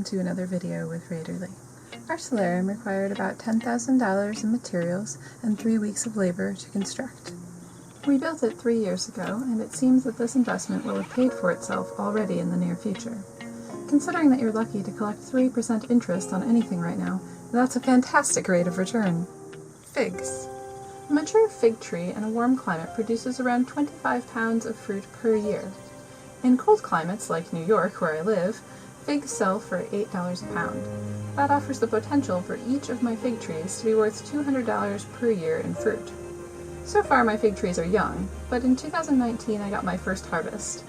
to another video with Raederle. Our solarium required about $10,000 in materials and 3 weeks of labor to construct. We built it 3 years ago, and it seems that this investment will have paid for itself already in the near future. Considering that you're lucky to collect 3% interest on anything right now, that's a fantastic rate of return. Figs. A mature fig tree in a warm climate produces around 25 pounds of fruit per year. In cold climates like New York, where I live, figs sell for $8 a pound. That offers the potential for each of my fig trees to be worth $200 per year in fruit. So far my fig trees are young, but in 2019 I got my first harvest.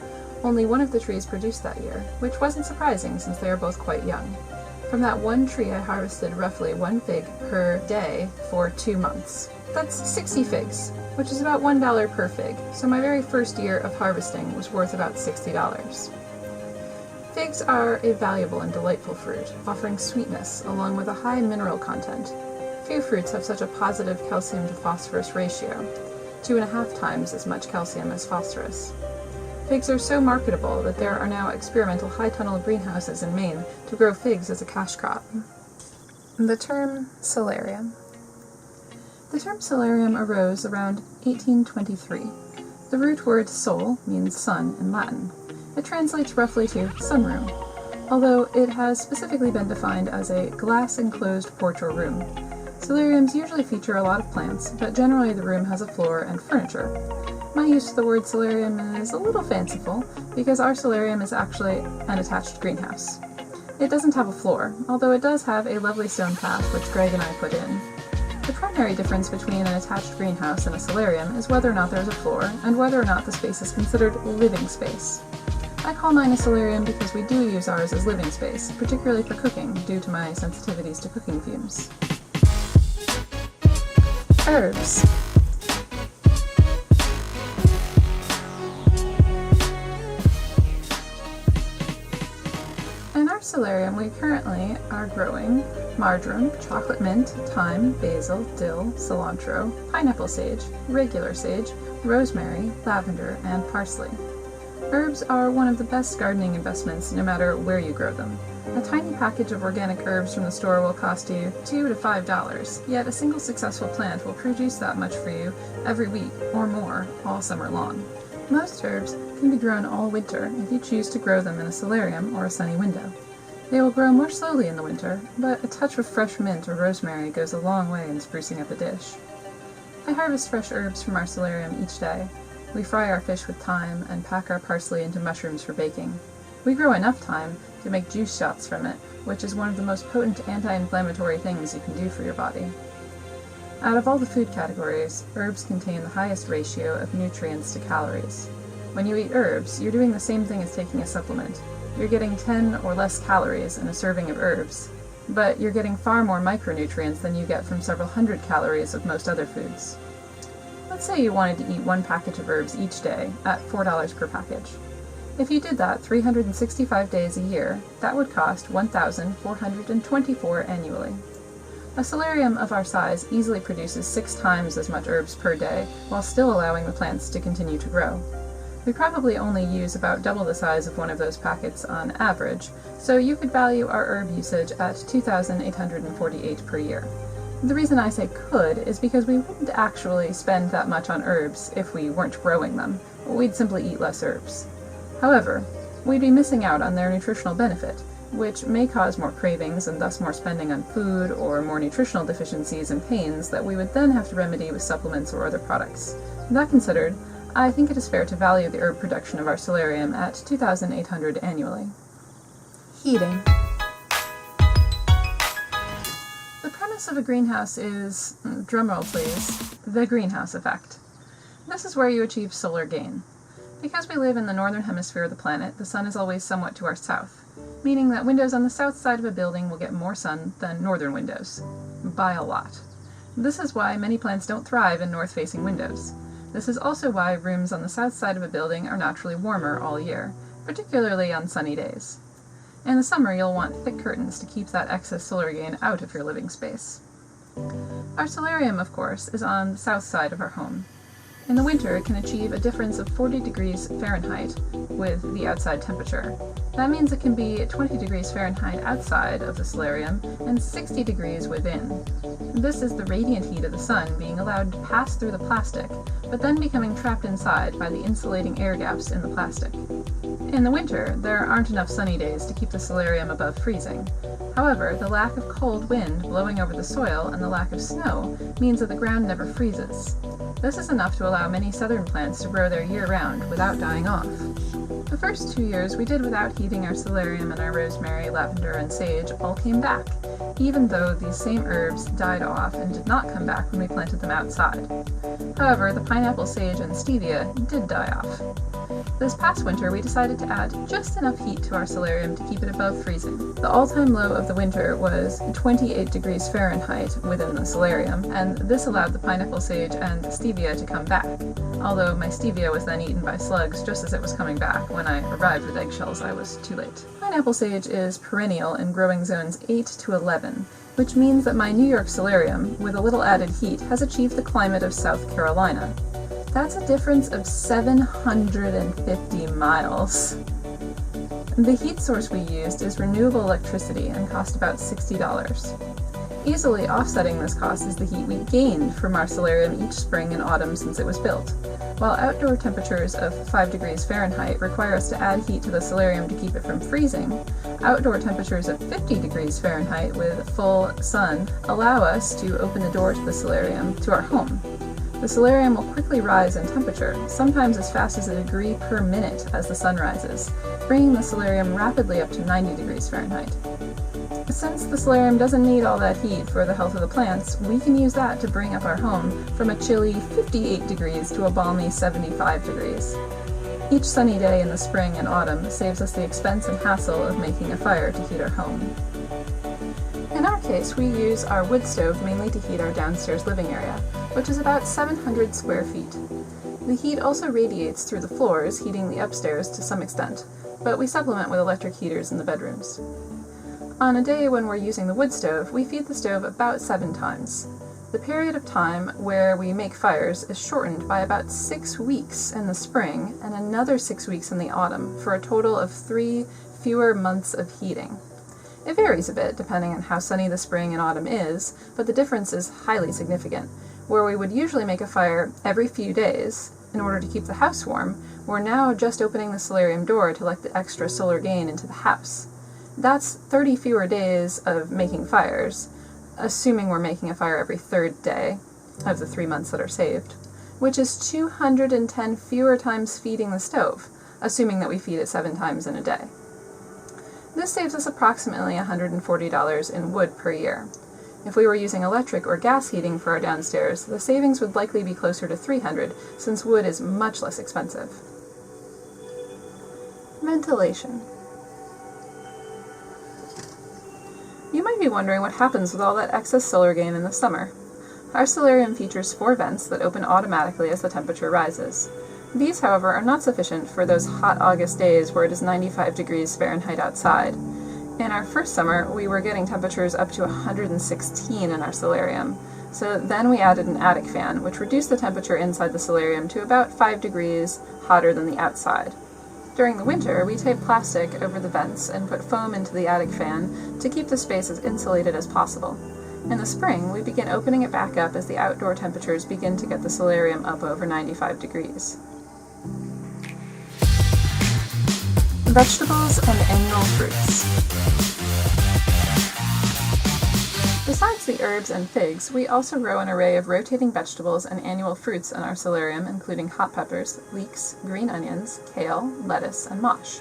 Only one of the trees produced that year, which wasn't surprising since they are both quite young. From that one tree I harvested roughly 1 fig per day for 2 months. That's 60 figs, which is about $1 per fig, so my very first year of harvesting was worth about $60. Figs are a valuable and delightful fruit, offering sweetness along with a high mineral content. Few fruits have such a positive calcium to phosphorus ratio, 2.5 times as much calcium as phosphorus. Figs are so marketable that there are now experimental high-tunnel greenhouses in Maine to grow figs as a cash crop. The term solarium. The term solarium arose around 1823. The root word sol means sun in Latin. It translates roughly to sunroom, although it has specifically been defined as a glass-enclosed porch or room. Solariums usually feature a lot of plants, but generally the room has a floor and furniture. My use of the word solarium is a little fanciful, because our solarium is actually an attached greenhouse. It doesn't have a floor, although it does have a lovely stone path which Greg and I put in. The primary difference between an attached greenhouse and a solarium is whether or not there is a floor, and whether or not the space is considered living space. I call mine a solarium because we do use ours as living space, particularly for cooking, due to my sensitivities to cooking fumes. Herbs. In our solarium, we currently are growing marjoram, chocolate mint, thyme, basil, dill, cilantro, pineapple sage, regular sage, rosemary, lavender, and parsley. Herbs are one of the best gardening investments no matter where you grow them. A tiny package of organic herbs from the store will cost you $2 to $5, yet a single successful plant will produce that much for you every week or more all summer long. Most herbs can be grown all winter if you choose to grow them in a solarium or a sunny window. They will grow more slowly in the winter, but a touch of fresh mint or rosemary goes a long way in sprucing up a dish. I harvest fresh herbs from our solarium each day. We fry our fish with thyme and pack our parsley into mushrooms for baking. We grow enough thyme to make juice shots from it, which is one of the most potent anti-inflammatory things you can do for your body. Out of all the food categories, herbs contain the highest ratio of nutrients to calories. When you eat herbs, you're doing the same thing as taking a supplement. You're getting 10 or less calories in a serving of herbs, but you're getting far more micronutrients than you get from several hundred calories of most other foods. Let's say you wanted to eat 1 package of herbs each day at $4 per package. If you did that 365 days a year, that would cost $1,424 annually. A solarium of our size easily produces 6 times as much herbs per day, while still allowing the plants to continue to grow. We probably only use about double the size of one of those packets on average, so you could value our herb usage at $2,848 per year. The reason I say could is because we wouldn't actually spend that much on herbs if we weren't growing them. We'd simply eat less herbs. However, we'd be missing out on their nutritional benefit, which may cause more cravings and thus more spending on food or more nutritional deficiencies and pains that we would then have to remedy with supplements or other products. That considered, I think it is fair to value the herb production of our solarium at $2,800 annually. Heating. The premise of a greenhouse is, drumroll please, the greenhouse effect. This is where you achieve solar gain. Because we live in the northern hemisphere of the planet, the sun is always somewhat to our south, meaning that windows on the south side of a building will get more sun than northern windows. By a lot. This is why many plants don't thrive in north-facing windows. This is also why rooms on the south side of a building are naturally warmer all year, particularly on sunny days. In the summer, you'll want thick curtains to keep that excess solar gain out of your living space. Our solarium, of course, is on the south side of our home. In the winter, it can achieve a difference of 40 degrees Fahrenheit with the outside temperature. That means it can be 20 degrees Fahrenheit outside of the solarium and 60 degrees within. This is the radiant heat of the sun being allowed to pass through the plastic, but then becoming trapped inside by the insulating air gaps in the plastic. In the winter, there aren't enough sunny days to keep the solarium above freezing. However, the lack of cold wind blowing over the soil and the lack of snow means that the ground never freezes. This is enough to allow many southern plants to grow there year-round without dying off. The first 2 years we did without heating our solarium, and our rosemary, lavender, and sage all came back, even though these same herbs died off and did not come back when we planted them outside. However, the pineapple, sage, and stevia did die off. This past winter we decided to add just enough heat to our solarium to keep it above freezing. The all-time low of the winter was 28 degrees Fahrenheit within the solarium, and this allowed the pineapple, sage, and stevia to come back, although my stevia was then eaten by slugs just as it was coming back. When I arrived with eggshells, I was too late. Pineapple sage is perennial in growing zones 8 to 11, which means that my New York solarium, with a little added heat, has achieved the climate of South Carolina. That's a difference of 750 miles. The heat source we used is renewable electricity and cost about $60. Easily offsetting this cost is the heat we gained from our solarium each spring and autumn since it was built. While outdoor temperatures of 5 degrees Fahrenheit require us to add heat to the solarium to keep it from freezing, outdoor temperatures of 50 degrees Fahrenheit with full sun allow us to open the door to the solarium to our home. The solarium will quickly rise in temperature, sometimes as fast as a degree per minute as the sun rises, bringing the solarium rapidly up to 90 degrees Fahrenheit. Since the solarium doesn't need all that heat for the health of the plants, we can use that to bring up our home from a chilly 58 degrees to a balmy 75 degrees. Each sunny day in the spring and autumn saves us the expense and hassle of making a fire to heat our home. In our case, we use our wood stove mainly to heat our downstairs living area, which is about 700 square feet. The heat also radiates through the floors, heating the upstairs to some extent, but we supplement with electric heaters in the bedrooms. On a day when we're using the wood stove, we feed the stove about 7 times. The period of time where we make fires is shortened by about 6 weeks in the spring and another 6 weeks in the autumn, for a total of 3 fewer months of heating. It varies a bit depending on how sunny the spring and autumn is, but the difference is highly significant. Where we would usually make a fire every few days in order to keep the house warm, we're now just opening the solarium door to let the extra solar gain into the house. That's 30 fewer days of making fires, assuming we're making a fire every 3rd day of the 3 months that are saved, which is 210 fewer times feeding the stove, assuming that we feed it 7 times in a day. This saves us approximately $140 in wood per year. If we were using electric or gas heating for our downstairs, the savings would likely be closer to $300, since wood is much less expensive. Ventilation. You might be wondering what happens with all that excess solar gain in the summer. Our solarium features 4 vents that open automatically as the temperature rises. These, however, are not sufficient for those hot August days where it is 95 degrees Fahrenheit outside. In our first summer, we were getting temperatures up to 116 in our solarium, so then we added an attic fan, which reduced the temperature inside the solarium to about 5 degrees hotter than the outside. During the winter, we tape plastic over the vents and put foam into the attic fan to keep the space as insulated as possible. In the spring, we begin opening it back up as the outdoor temperatures begin to get the solarium up over 95 degrees. Vegetables and annual fruits. Besides the herbs and figs, we also grow an array of rotating vegetables and annual fruits in our solarium, including hot peppers, leeks, green onions, kale, lettuce, and mosh.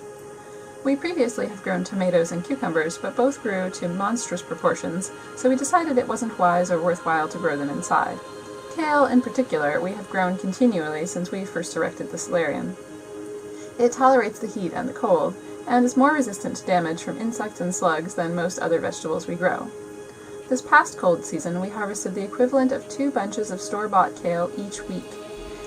We previously have grown tomatoes and cucumbers, but both grew to monstrous proportions, so we decided it wasn't wise or worthwhile to grow them inside. Kale, in particular, we have grown continually since we first erected the solarium. It tolerates the heat and the cold, and is more resistant to damage from insects and slugs than most other vegetables we grow. This past cold season, we harvested the equivalent of 2 bunches of store-bought kale each week.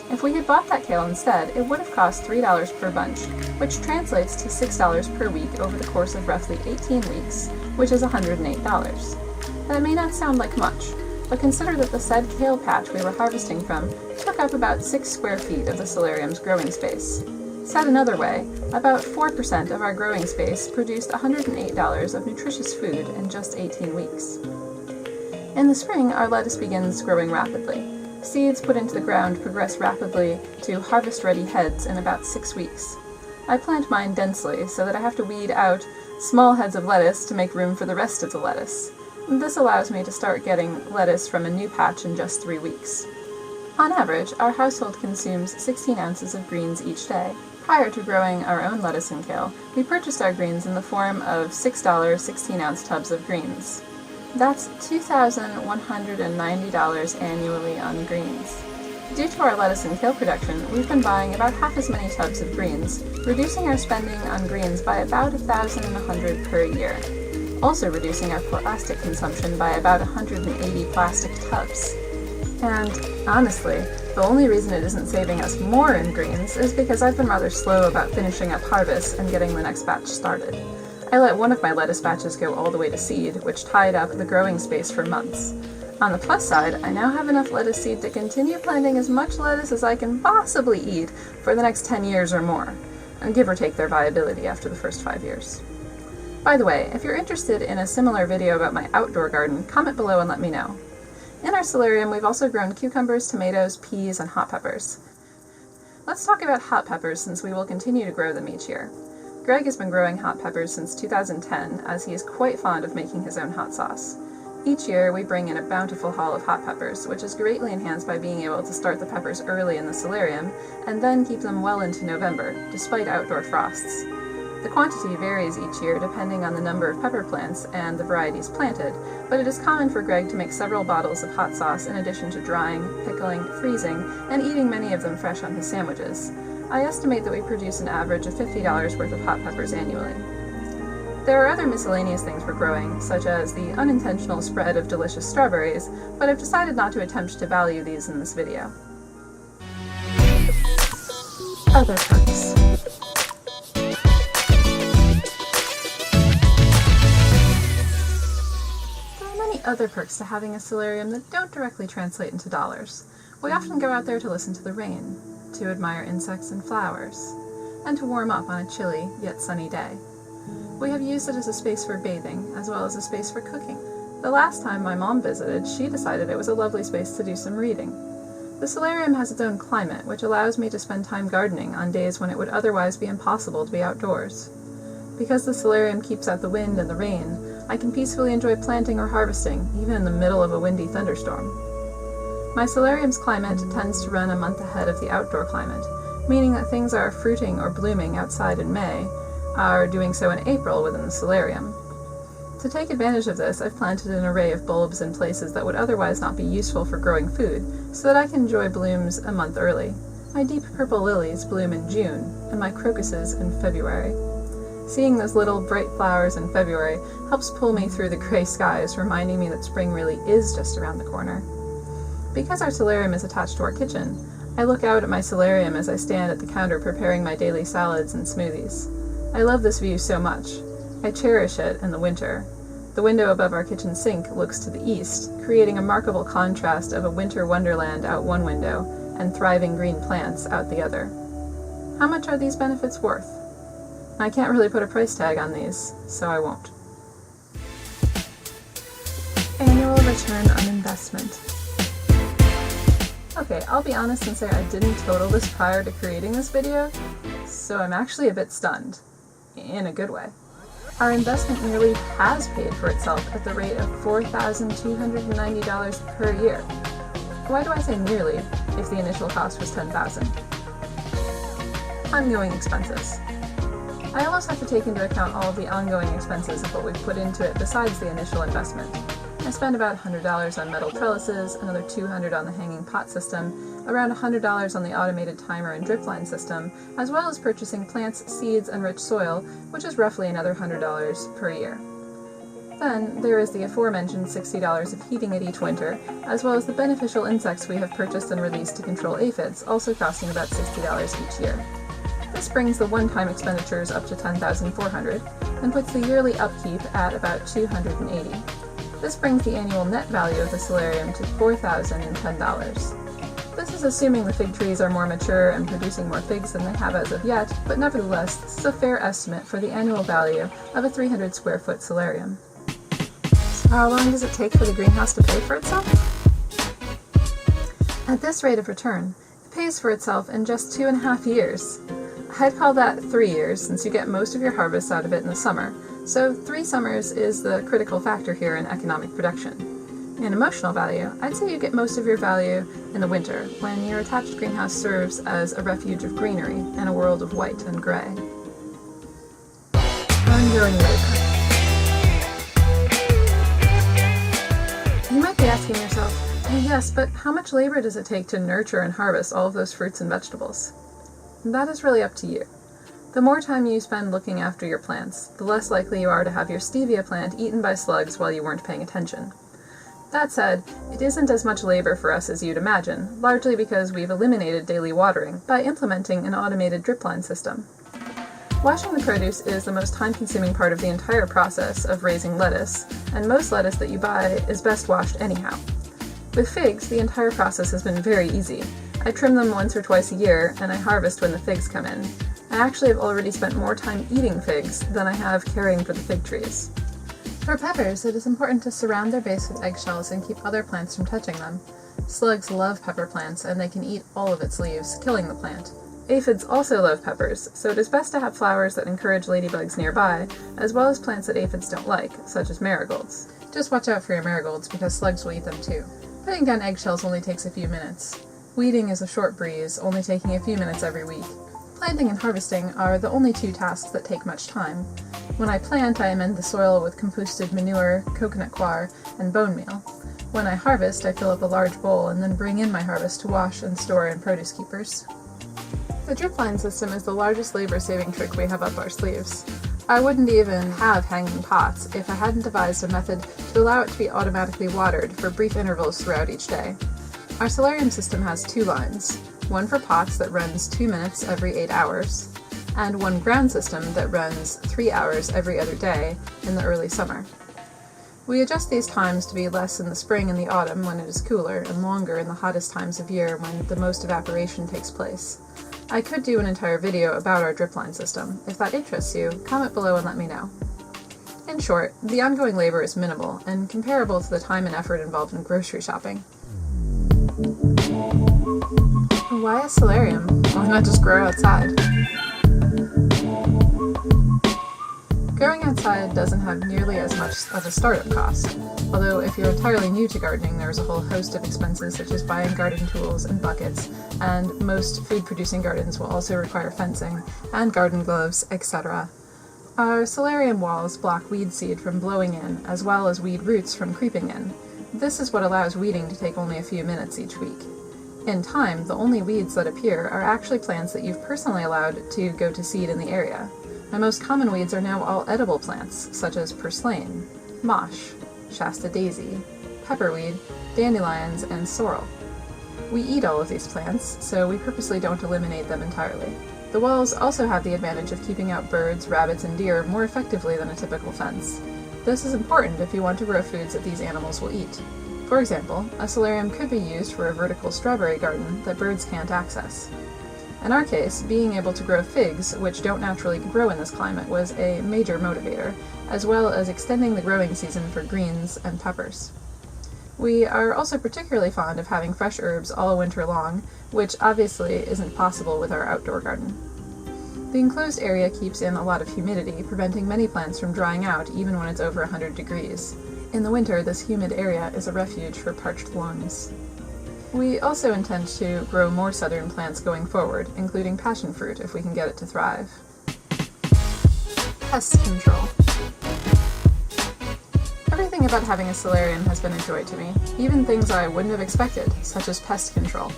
If we had bought that kale instead, it would have cost $3 per bunch, which translates to $6 per week over the course of roughly 18 weeks, which is $108. That may not sound like much, but consider that the said kale patch we were harvesting from took took up about 6 square feet of the solarium's growing space. Said another way, about 4% of our growing space produced $108 of nutritious food in just 18 weeks. In the spring, our lettuce begins growing rapidly. Seeds put into the ground progress rapidly to harvest-ready heads in about 6 weeks. I plant mine densely so that I have to weed out small heads of lettuce to make room for the rest of the lettuce. This allows me to start getting lettuce from a new patch in just 3 weeks. On average, our household consumes 16 ounces of greens each day. Prior to growing our own lettuce and kale, we purchased our greens in the form of $6 16-ounce tubs of greens. That's $2,190 annually on greens. Due to our lettuce and kale production, we've been buying about half as many tubs of greens, reducing our spending on greens by about $1,100 per year. Also reducing our plastic consumption by about 180 plastic tubs. And honestly, the only reason it isn't saving us more in greens is because I've been rather slow about finishing up harvest and getting the next batch started. I let one of my lettuce batches go all the way to seed, which tied up the growing space for months. On the plus side, I now have enough lettuce seed to continue planting as much lettuce as I can possibly eat for the next 10 years or more, and give or take their viability after the first 5 years. By the way, if you're interested in a similar video about my outdoor garden, comment below and let me know. In our solarium, we've also grown cucumbers, tomatoes, peas, and hot peppers. Let's talk about hot peppers since we will continue to grow them each year. Greg has been growing hot peppers since 2010, as he is quite fond of making his own hot sauce. Each year, we bring in a bountiful haul of hot peppers, which is greatly enhanced by being able to start the peppers early in the solarium, and then keep them well into November, despite outdoor frosts. The quantity varies each year depending on the number of pepper plants and the varieties planted, but it is common for Greg to make several bottles of hot sauce in addition to drying, pickling, freezing, and eating many of them fresh on his sandwiches. I estimate that we produce an average of $50 worth of hot peppers annually. There are other miscellaneous things we're growing, such as the unintentional spread of delicious strawberries, but I've decided not to attempt to value these in this video. Other perks. Other perks to having a solarium that don't directly translate into dollars. We often go out there to listen to the rain, to admire insects and flowers, and to warm up on a chilly yet sunny day. We have used it as a space for bathing, as well as a space for cooking. The last time my mom visited, she decided it was a lovely space to do some reading. The solarium has its own climate, which allows me to spend time gardening on days when it would otherwise be impossible to be outdoors. Because the solarium keeps out the wind and the rain, I can peacefully enjoy planting or harvesting, even in the middle of a windy thunderstorm. My solarium's climate tends to run a month ahead of the outdoor climate, meaning that things are fruiting or blooming outside in May are doing so in April within the solarium. To take advantage of this, I've planted an array of bulbs in places that would otherwise not be useful for growing food, so that I can enjoy blooms a month early. My deep purple lilies bloom in June, and my crocuses in February. Seeing those little bright flowers in February helps pull me through the gray skies, reminding me that spring really is just around the corner. Because our solarium is attached to our kitchen, I look out at my solarium as I stand at the counter preparing my daily salads and smoothies. I love this view so much. I cherish it in the winter. The window above our kitchen sink looks to the east, creating a remarkable contrast of a winter wonderland out one window and thriving green plants out the other. How much are these benefits worth? I can't really put a price tag on these, so I won't. Annual return on investment. Okay, I'll be honest and say I didn't total this prior to creating this video, so I'm actually a bit stunned. In a good way. Our investment nearly has paid for itself at the rate of $4,290 per year. Why do I say nearly if the initial cost was $10,000? Ongoing expenses. I almost have to take into account all of the ongoing expenses of what we've put into it besides the initial investment. I spent about $100 on metal trellises, another $200 on the hanging pot system, around $100 on the automated timer and drip line system, as well as purchasing plants, seeds, and rich soil, which is roughly another $100 per year. Then there is the aforementioned $60 of heating it each winter, as well as the beneficial insects we have purchased and released to control aphids, also costing about $60 each year. This brings the one-time expenditures up to $10,400 and puts the yearly upkeep at about $280. This brings the annual net value of the solarium to $4,010. This is is assuming the fig trees are more mature and producing more figs than they have as of yet, but nevertheless, this is a fair estimate for the annual value of a 300 square foot solarium. So how long does it take for the greenhouse to pay for itself? At this rate of return, it pays for itself in just 2.5 years. I'd call that 3 years, since you get most of your harvests out of it in the summer, so 3 summers is the critical factor here in economic production. In emotional value, I'd say you get most of your value in the winter, when your attached greenhouse serves as a refuge of greenery in a world of white and gray. Ongoing labor. You might be asking yourself, yes, but how much labor does it take to nurture and harvest all of those fruits and vegetables? That is really up to you. The more time you spend looking after your plants, the less likely you are to have your stevia plant eaten by slugs while you weren't paying attention. That said, it isn't as much labor for us as you'd imagine, largely because we've eliminated daily watering by implementing an automated drip line system. Washing the produce is the most time-consuming part of the entire process of raising lettuce, and most lettuce that you buy is best washed anyhow. With figs, the entire process has been very easy. I trim them once or twice a year, and I harvest when the figs come in. I actually have already spent more time eating figs than I have caring for the fig trees. For peppers, it is important to surround their base with eggshells and keep other plants from touching them. Slugs love pepper plants, and they can eat all of its leaves, killing the plant. Aphids also love peppers, so it is best to have flowers that encourage ladybugs nearby, as well as plants that aphids don't like, such as marigolds. Just watch out for your marigolds, because slugs will eat them too. Putting down eggshells only takes a few minutes. Weeding is a short breeze, only taking a few minutes every week. Planting and harvesting are the only 2 tasks that take much time. When I plant, I amend the soil with composted manure, coconut coir, and bone meal. When I harvest, I fill up a large bowl and then bring in my harvest to wash and store in produce keepers. The drip line system is the largest labor-saving trick we have up our sleeves. I wouldn't even have hanging pots if I hadn't devised a method to allow it to be automatically watered for brief intervals throughout each day. Our solarium system has 2 lines, one for pots that runs 2 minutes every 8 hours, and one ground system that runs 3 hours every other day in the early summer. We adjust these times to be less in the spring and the autumn when it is cooler, and longer in the hottest times of year when the most evaporation takes place. I could do an entire video about our drip line system. If that interests you, comment below and let me know. In short, the ongoing labor is minimal and comparable to the time and effort involved in grocery shopping. Why a solarium? Why not just grow outside? Growing outside doesn't have nearly as much of a startup cost, although if you're entirely new to gardening, there's a whole host of expenses such as buying garden tools and buckets, and most food-producing gardens will also require fencing and garden gloves, etc. Our solarium walls block weed seed from blowing in, as well as weed roots from creeping in. This is what allows weeding to take only a few minutes each week. In time, the only weeds that appear are actually plants that you've personally allowed to go to seed in the area. My most common weeds are now all edible plants, such as purslane, mosh, Shasta daisy, pepperweed, dandelions, and sorrel. We eat all of these plants, so we purposely don't eliminate them entirely. The walls also have the advantage of keeping out birds, rabbits, and deer more effectively than a typical fence. This is important if you want to grow foods that these animals will eat. For example, a solarium could be used for a vertical strawberry garden that birds can't access. In our case, being able to grow figs, which don't naturally grow in this climate, was a major motivator, as well as extending the growing season for greens and peppers. We are also particularly fond of having fresh herbs all winter long, which obviously isn't possible with our outdoor garden. The enclosed area keeps in a lot of humidity, preventing many plants from drying out even when it's over 100 degrees. In the winter, this humid area is a refuge for parched lungs. We also intend to grow more southern plants going forward, including passion fruit if we can get it to thrive. Pest control. Everything about having a solarium has been a joy to me, even things I wouldn't have expected, such as pest control.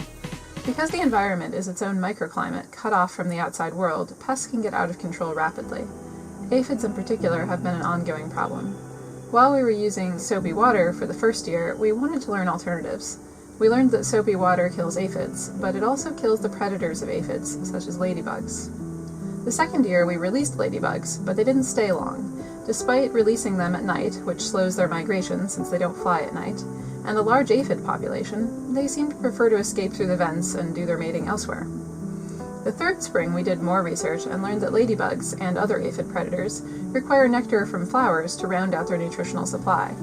Because the environment is its own microclimate, cut off from the outside world, pests can get out of control rapidly. Aphids in particular have been an ongoing problem. While we were using soapy water for the first year, we wanted to learn alternatives. We learned that soapy water kills aphids, but it also kills the predators of aphids, such as ladybugs. The second year we released ladybugs, but they didn't stay long. Despite releasing them at night, which slows their migration since they don't fly at night, and the large aphid population, they seem to prefer to escape through the vents and do their mating elsewhere. The third spring we did more research and learned that ladybugs and other aphid predators require nectar from flowers to round out their nutritional supply.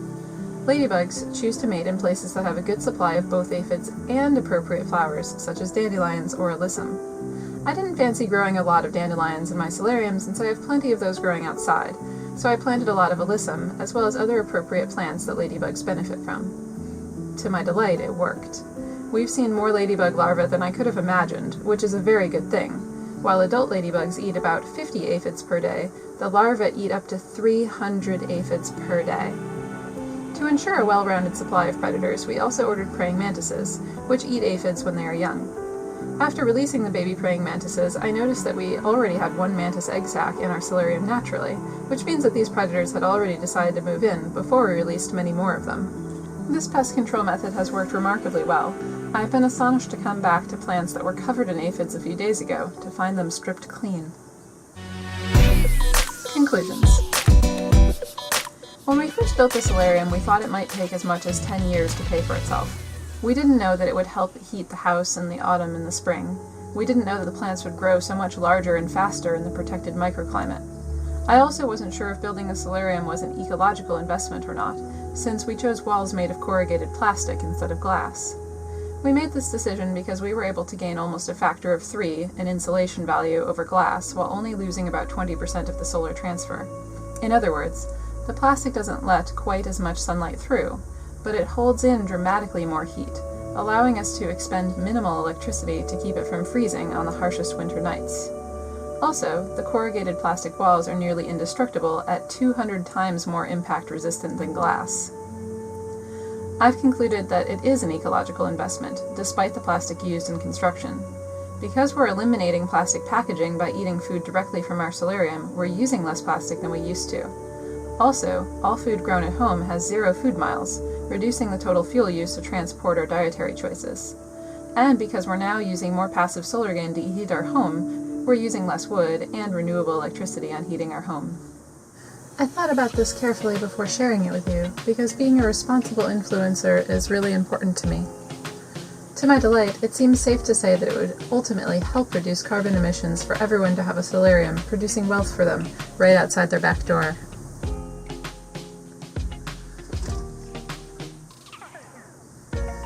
Ladybugs choose to mate in places that have a good supply of both aphids and appropriate flowers, such as dandelions or alyssum. I didn't fancy growing a lot of dandelions in my solarium since I have plenty of those growing outside, so I planted a lot of alyssum, as well as other appropriate plants that ladybugs benefit from. To my delight, it worked. We've seen more ladybug larvae than I could have imagined, which is a very good thing. While adult ladybugs eat about 50 aphids per day, the larvae eat up to 300 aphids per day. To ensure a well-rounded supply of predators, we also ordered praying mantises, which eat aphids when they are young. After releasing the baby praying mantises, I noticed that we already had one mantis egg sac in our solarium naturally, which means that these predators had already decided to move in before we released many more of them. This pest control method has worked remarkably well. I've been astonished to come back to plants that were covered in aphids a few days ago to find them stripped clean. Conclusions. When we first built the solarium, we thought it might take as much as 10 years to pay for itself. We didn't know that it would help heat the house in the autumn and the spring. We didn't know that the plants would grow so much larger and faster in the protected microclimate. I also wasn't sure if building a solarium was an ecological investment or not, since we chose walls made of corrugated plastic instead of glass. We made this decision because we were able to gain almost a factor of 3 in insulation value over glass while only losing about 20% of the solar transfer. In other words, the plastic doesn't let quite as much sunlight through, but it holds in dramatically more heat, allowing us to expend minimal electricity to keep it from freezing on the harshest winter nights. Also, the corrugated plastic walls are nearly indestructible at 200 times more impact resistant than glass. I've concluded that it is an ecological investment, despite the plastic used in construction. Because we're eliminating plastic packaging by eating food directly from our solarium, we're using less plastic than we used to. Also, all food grown at home has 0 food miles, reducing the total fuel use to transport our dietary choices. And because we're now using more passive solar gain to heat our home, we're using less wood and renewable electricity on heating our home. I thought about this carefully before sharing it with you, because being a responsible influencer is really important to me. To my delight, it seems safe to say that it would ultimately help reduce carbon emissions for everyone to have a solarium, producing wealth for them right outside their back door.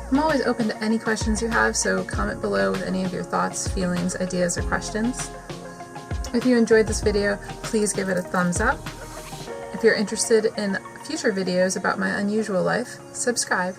I'm always open to any questions you have, so comment below with any of your thoughts, feelings, ideas, or questions. If you enjoyed this video, please give it a thumbs up. If you're interested in future videos about my unusual life, subscribe.